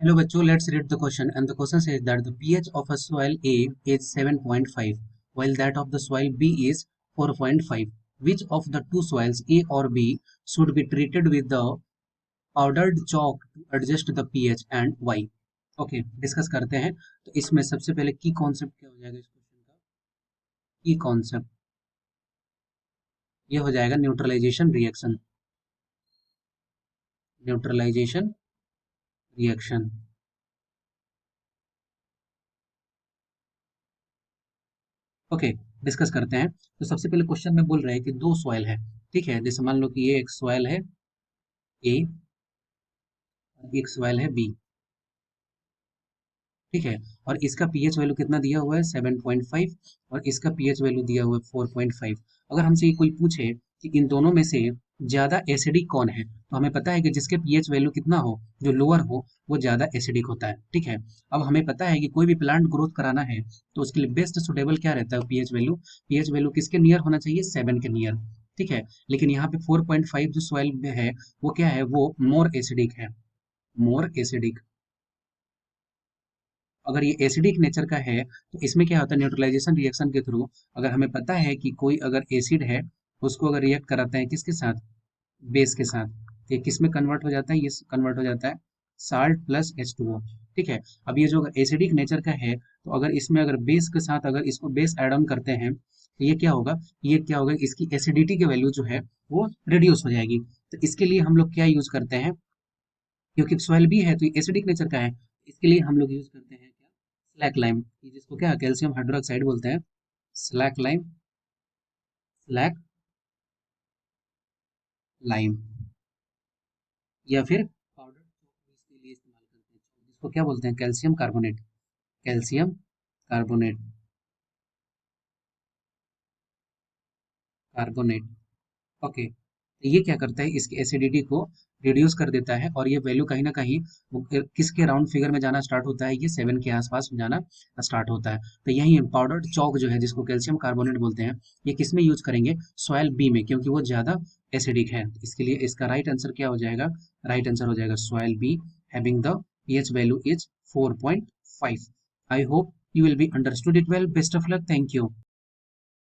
Hello bachcho, let's read the question and the question says that the pH of a soil A is 7.5 while that of the soil B is 4.5. Which of the two soils A or B should be treated with the powdered chalk to adjust the pH and why? Okay, discuss करते हैं। तो इसमें सबसे पहले की concept क्या हो जाएगा इस क्वेश्चन का? की कॉन्सेप्ट ये हो जाएगा neutralization reaction. Neutralization reaction. Okay, discuss करते हैं। तो सबसे पहले क्वेश्चन में बोल रहे हैं कि दो सॉइल है, ठीक है। जैसे मान लो कि ये एक सॉइल है ए और एक सॉइल है बी, ठीक है। और इसका पीएच वैल्यू कितना दिया हुआ है 7.5 और इसका पीएच वैल्यू दिया हुआ है 4.5। अगर हमसे ये कोई पूछे कि इन दोनों में से ज्यादा एसिडिक कौन है, तो हमें पता है कि जिसके पीएच वैल्यू कितना हो, जो लोअर हो, वो ज्यादा एसिडिक होता है, ठीक है। अब हमें पता है कि कोई भी प्लांट ग्रोथ कराना है तो उसके लिए बेस्ट सुटेबल क्या रहता है, पीएच वैल्यू किसके नियर होना चाहिए, 7 के नियर, ठीक है। लेकिन यहाँ पे 4.5 जो सॉइल में है वो क्या है, वो मोर एसिडिक है, मोर एसिडिक। अगर ये एसिडिक नेचर का है तो इसमें क्या होता है, न्यूट्रलाइजेशन रिएक्शन के थ्रू अगर हमें पता है कि कोई अगर एसिड है उसको अगर रिएक्ट कराते हैं किसके साथ, बेस के साथ, तो ये किस में कन्वर्ट हो जाता है, ये कन्वर्ट हो जाता है साल्ट प्लस H2O, ठीक है। अब ये जो एसिडिक नेचर का है तो अगर इसमें अगर बेस के साथ अगर इसको बेस एड ऑन करते हैं तो ये क्या होगा, इसकी एसिडिटी की वैल्यू जो है वो रिड्यूस हो जाएगी। तो इसके लिए हम लोग क्या यूज करते हैं, क्योंकि सॉइल भी है तो ये एसिडिक नेचर का है, इसके लिए हम लोग यूज करते हैं क्या, स्लैक लाइम, जिसको क्या कैल्शियम हाइड्रोक्साइड बोलते हैं, स्लैक लाइम, स्लैक लाइम। या फिर पाउडर चॉक इसके लिए इस्तेमाल करते हैं, जिसको क्या बोलते हैं, calcium carbonate, calcium carbonate, carbonate. Okay, तो ये क्या करता है, इसकी एसिडिटी को रिड्यूस कर देता है और ये वैल्यू कहीं ना कहीं किसके राउंड फिगर में जाना स्टार्ट होता है, ये 7 के आसपास जाना स्टार्ट होता है। तो यही पाउडर्ड चौक जो है जिसको कैल्शियम कार्बोनेट बोलते हैं, ये किस में यूज करेंगे, सॉयल बी में, क्योंकि वो ज्यादा एसिडिक है। तो इसके लिए इसका राइट आंसर क्या हो जाएगा, राइट आंसर हो जाएगा soil be having the pH value is 4.5। I hope you will be understood it well. Best of luck. Thank you.